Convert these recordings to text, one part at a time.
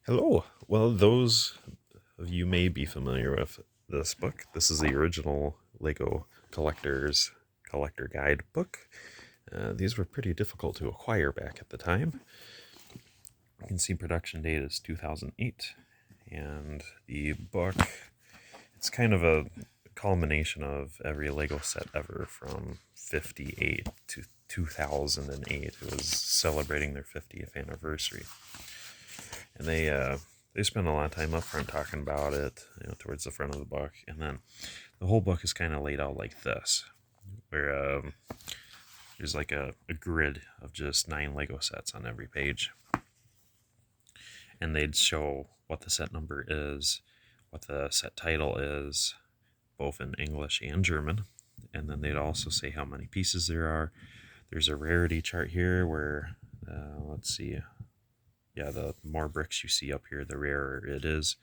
Hello. Well, those of you may be familiar with this book. This is the original Lego Collector Guide book. These were pretty difficult to acquire back at the time. You can see production date is 2008, and the book, it's kind of a culmination of every Lego set ever from 58 to 2008. It was celebrating their 50th anniversary. And they spend a lot of time up front talking about it, towards the front of the book, and then the whole book is kind of laid out like this, where there's like a grid of just 9 Lego sets on every page, and they'd show what the set number is, what the set title is, both in English and German, and then they'd also say how many pieces there are. There's a rarity chart here where, let's see, yeah, the more bricks you see up here, the rarer it is.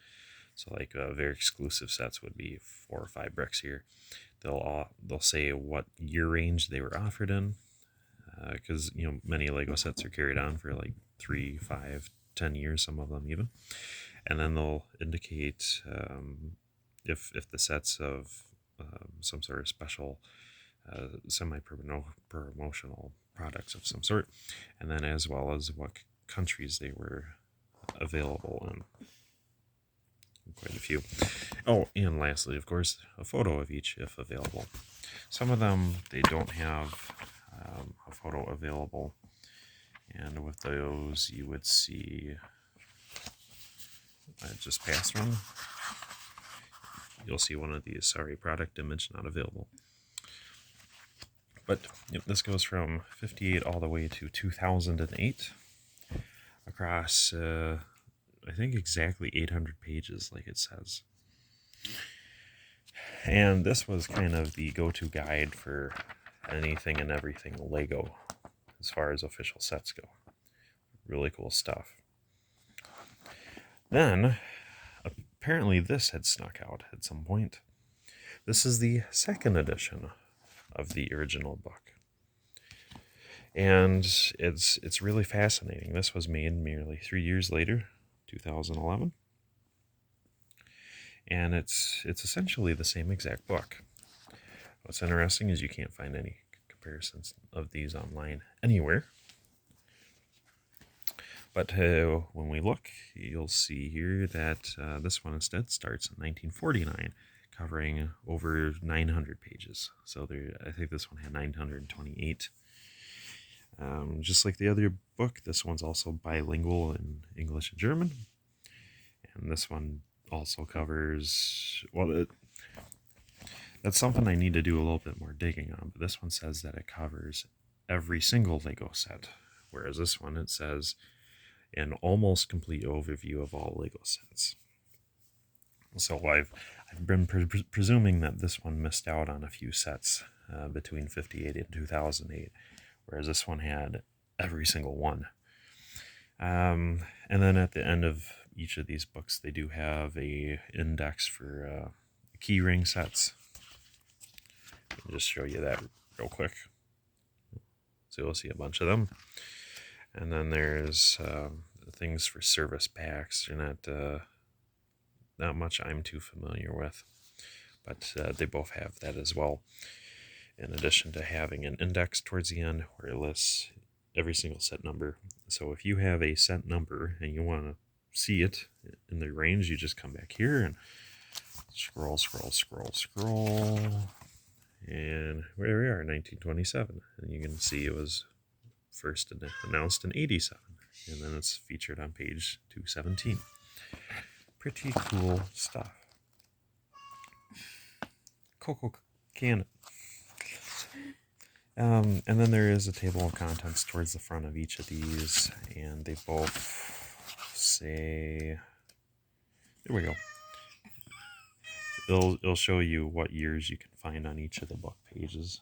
So like very exclusive sets would be 4 or 5 bricks here. They'll say what year range they were offered in, because many Lego sets are carried on for like 3, 5, 10 years, some of them even. And then they'll indicate if the set's of some sort of special semi-promotional products of some sort, and then as well as what countries they were available in. Quite a few. Oh, and lastly, of course, a photo of each if available. Some of them, they don't have a photo available, and with those you would see, I just passed one, you'll see one of these, sorry, product image not available. But this goes from 58 all the way to 2008 across I think exactly 800 pages, like it says. And this was kind of the go-to guide for anything and everything Lego as far as official sets go. Really cool stuff. Then, apparently this had snuck out at some point. This is the second edition of the original book. And it's really fascinating. This was made nearly 3 years later, 2011. And it's essentially the same exact book. What's interesting is you can't find any comparisons of these online anywhere. But when we look, you'll see here that this one instead starts in 1949, covering over 900 pages. So I think this one had 928. Just like the other book, this one's also bilingual in English and German. And this one also covers, well, that's something I need to do a little bit more digging on, but this one says that it covers every single Lego set, whereas this one, it says an almost complete overview of all Lego sets. So I've been presuming that this one missed out on a few sets between 58 and 2008, whereas this one had every single one. And then at the end of each of these books, they do have a index for keyring sets. I'll just show you that real quick. So you'll see a bunch of them. And then there's things for service packs. They're not much I'm too familiar with, but they both have that as well. In addition to having an index towards the end where it lists every single set number. So if you have a set number and you want to see it in the range, you just come back here and scroll, and where we are, 1927, and you can see it was first announced in 87, and then it's featured on page 217. Pretty cool stuff. Coco Cannon. And then there is a table of contents towards the front of each of these, and they both say, there we go. It'll show you what years you can find on each of the book pages.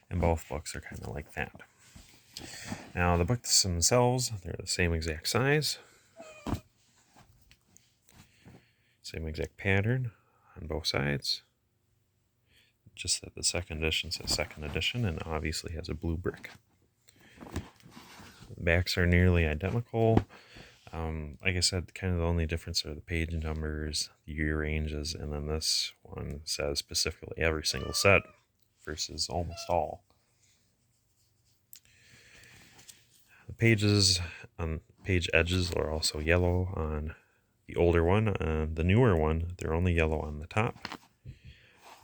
And both books are kind of like that. Now the books themselves, they're the same exact size. Same exact pattern on both sides. Just that the second edition says second edition and obviously has a blue brick. The backs are nearly identical. Like I said, kind of the only difference are the page numbers, the year ranges, and then this one says specifically every single set versus almost all. The pages on page edges are also yellow on the older one. On the newer one, they're only yellow on the top.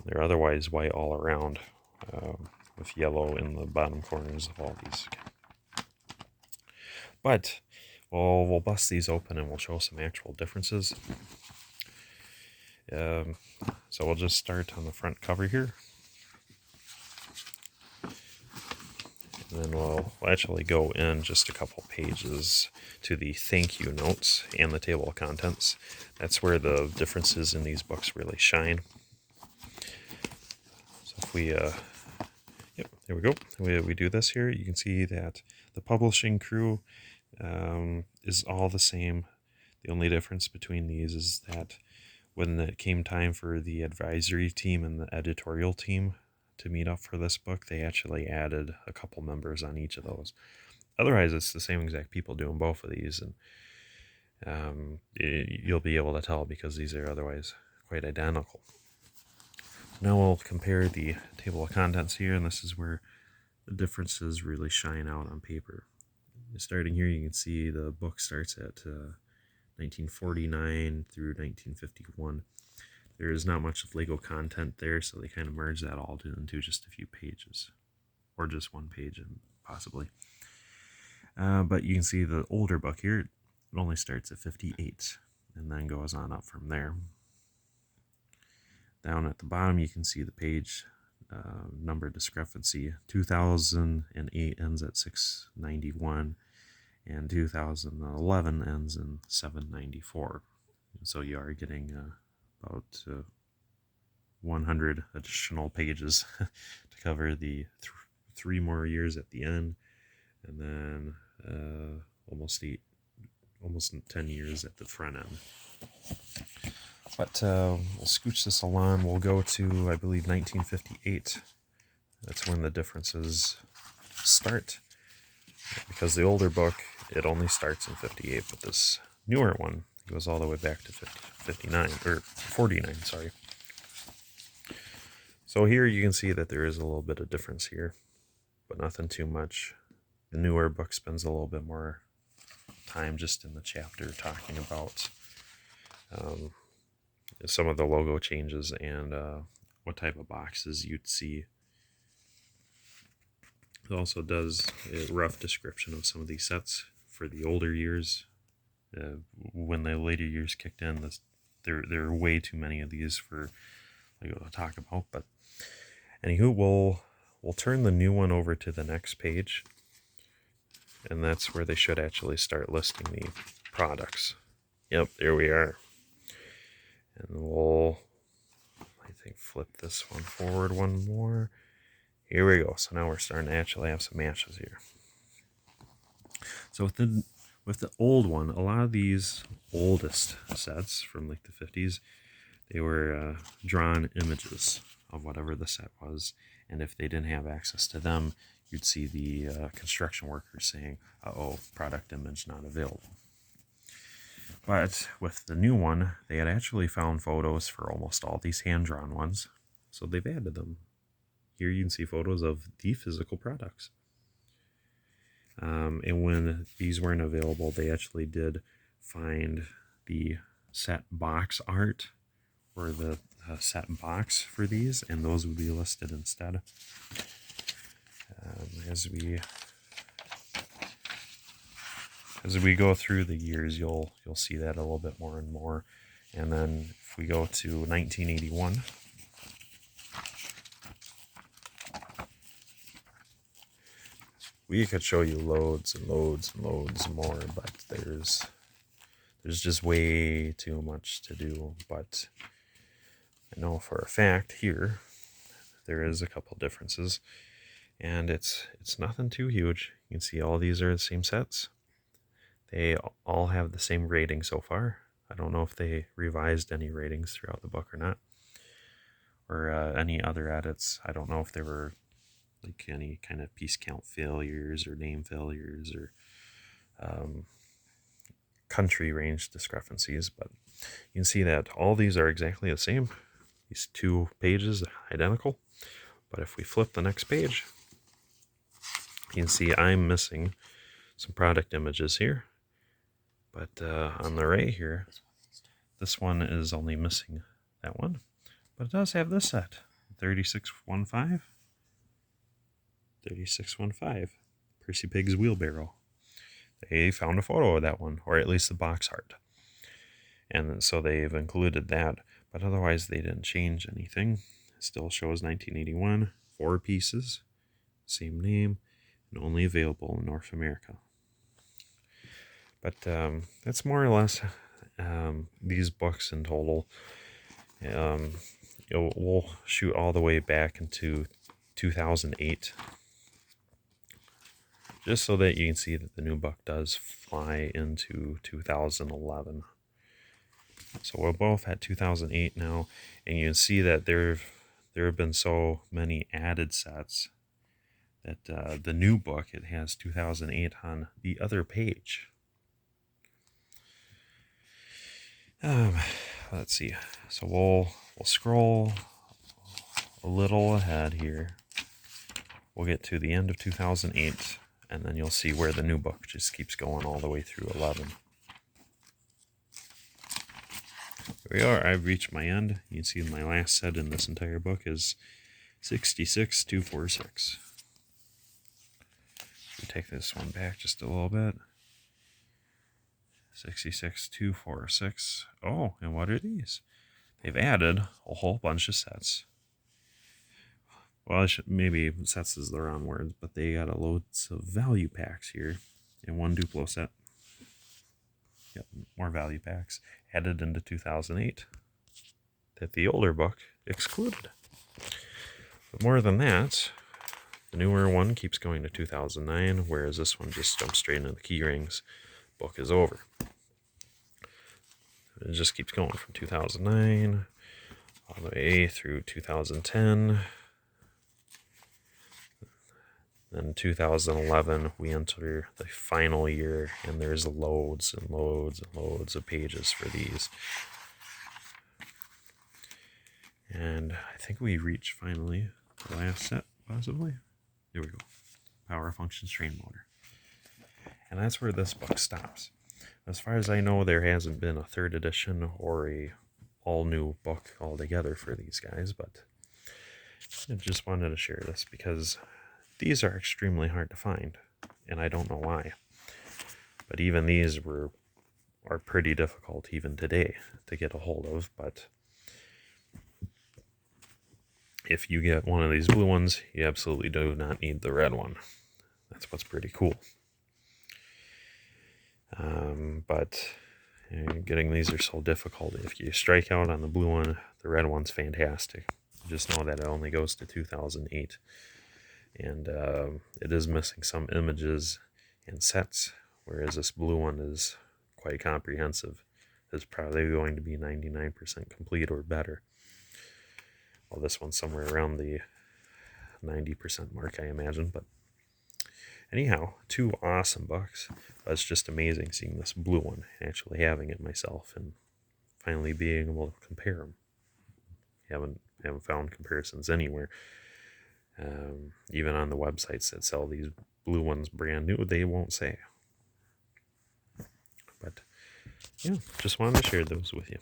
They're otherwise white all around, with yellow in the bottom corners of all these. But we'll bust these open and we'll show some actual differences. So we'll just start on the front cover here. And then we'll actually go in just a couple pages to the thank you notes and the table of contents. That's where the differences in these books really shine. So if we, yep, there we go. We do this here. You can see that the publishing crew is all the same. The only difference between these is that when it came time for the advisory team and the editorial team to meet up for this book, they actually added a couple members on each of those. Otherwise, it's the same exact people doing both of these, and you'll be able to tell because these are otherwise quite identical. Now we'll compare the table of contents here, and this is where the differences really shine out on paper. Starting here, you can see the book starts at 1949 through 1951. There is not much of Lego content there, so they kind of merge that all into just a few pages, or just one page, possibly. But you can see the older book here, it only starts at 58, and then goes on up from there. Down at the bottom, you can see the page number discrepancy. 2008 ends at 691, and 2011 ends in 794. So you are getting about 100 additional pages to cover the 3 more years at the end, and then almost 10 years at the front end. But we'll scooch this along. We'll go to, I believe, 1958. That's when the differences start. Because the older book, it only starts in 58, but this newer one goes all the way back to 59, or 49, sorry. So here you can see that there is a little bit of difference here, but nothing too much. The newer book spends a little bit more time just in the chapter talking about some of the logo changes and what type of boxes you'd see. It also does a rough description of some of these sets for the older years. When the later years kicked in, there are way too many of these for Lego to talk about. But anywho, we'll turn the new one over to the next page, and that's where they should actually start listing the products. Yep, there we are. And we'll, I think, flip this one forward one more. Here we go. So now we're starting to actually have some matches here. So with the old one, a lot of these oldest sets from like the 50s, they were drawn images of whatever the set was, and if they didn't have access to them, you'd see the construction workers saying, "Uh-oh, product image not available." But with the new one, they had actually found photos for almost all these hand-drawn ones, so they've added them. Here you can see photos of the physical products. And when these weren't available, they actually did find the set box art or the set box for these, and those would be listed instead. As we go through the years, you'll see that a little bit more and more. And then if we go to 1981, we could show you loads and loads and loads more, but there's just way too much to do. But I know for a fact here there is a couple differences, and it's nothing too huge. You can see all these are the same sets. They all have the same rating so far. I don't know if they revised any ratings throughout the book or not, or any other edits. I don't know if there were like any kind of piece count failures or name failures or country range discrepancies, but you can see that all these are exactly the same. These 2 pages are identical, but if we flip the next page, you can see I'm missing some product images here, but on the right here, this one is only missing that one, but it does have this set, 3615, 3615, Percy Pig's Wheelbarrow. They found a photo of that one, or at least the box art, and so they've included that, but otherwise they didn't change anything. It still shows 1981, 4 pieces, same name, and only available in North America. But that's more or less these books in total. We'll shoot all the way back into 2008, just so that you can see that the new book does fly into 2011. So we're both at 2008 now, and you can see that there have been so many added sets that the new book, it has 2008 on the other page. Let's see. So we'll scroll a little ahead here. We'll get to the end of 2008, and then you'll see where the new book just keeps going all the way through 11. Here we are. I've reached my end. You can see my last set in this entire book is 66246. We take this one back just a little bit. 66246. Oh, and what are these? They've added a whole bunch of sets. Well, maybe sets is the wrong word, but they got a loads of value packs here, and 1 Duplo set. Yep, more value packs added into 2008 that the older book excluded. But more than that, the newer one keeps going to 2009, whereas this one just jumps straight into the key rings. Book is over. It just keeps going from 2009 all the way through 2010. Then 2011, we enter the final year, and there's loads and loads and loads of pages for these. And I think we reach finally the last set, possibly. Here we go. Power Function Strain Motor. And that's where this book stops. As far as I know, there hasn't been a 3rd edition or a all-new book altogether for these guys, but I just wanted to share this because these are extremely hard to find, and I don't know why. But even these are pretty difficult even today to get a hold of, but if you get one of these blue ones, you absolutely do not need the red one. That's what's pretty cool. But getting these are so difficult. If you strike out on the blue one, the red one's fantastic. Just know that it only goes to 2008. And it is missing some images and sets, whereas this blue one is quite comprehensive. It's probably going to be 99% complete or better. Well, this one's somewhere around the 90% mark, I imagine. But anyhow, 2 awesome books. It's just amazing seeing this blue one, actually having it myself, and finally being able to compare them. Haven't found comparisons anywhere. Even on the websites that sell these blue ones brand new, they won't say. But yeah, just wanted to share those with you.